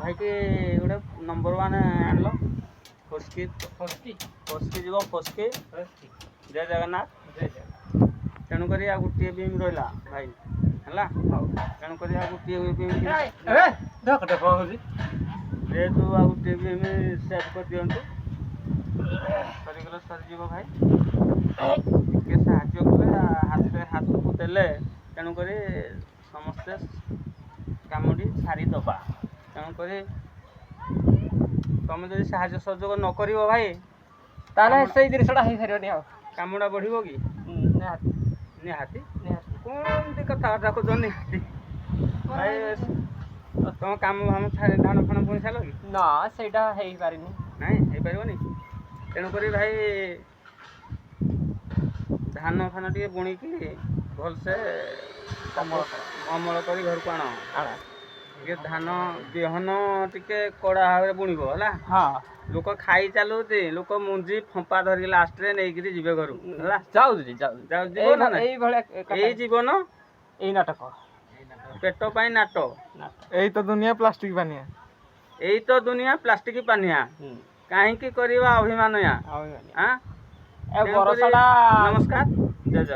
भाई के गोटे नंबर वन आनल फस्की फस्की फस्की जीव फस्की फस्की जय जगन्नाथ जय जगन्नाथ तेणुक आ गोटे बीम रहा भाई है तेणुक आ गोटे बीम जेहेतु आ गोटे बीम सेट कर दिंतु सरीगले सरीज भाई टे साहय कले हाथ को देले तेणुक समस्ते कामटी सारीदबा तेणुक तुम जब साहय सहयोग न कर भाई ताले से जिनसटा हो सारे कामटा बढ़ कि निहाती निहाती निहाती कौन एमती कथबार्ता कर निहाती भाई तुम काम फाम धान फाण बुणी सार कि ना सेटा हो पारे नाई हो पारनि तेणुक भाई धान फान टे बुणिकी भलसे अमल कर घर को आण टे धान बिहन टे कड़ा भाव बुणब है हाँ लोक खाई चलुचे लोक मुंजी फंपा धरिक लास्ट रे नहीं जीवे घर जीवन यही नाटक पेट पाई नाट यही तो दुनिया प्लास्टिक पानिया यही तो दुनिया प्लास्टिक पानिया कहीं करवा अभिमान या बरसटा नमस्कार जय जगन्नाथ।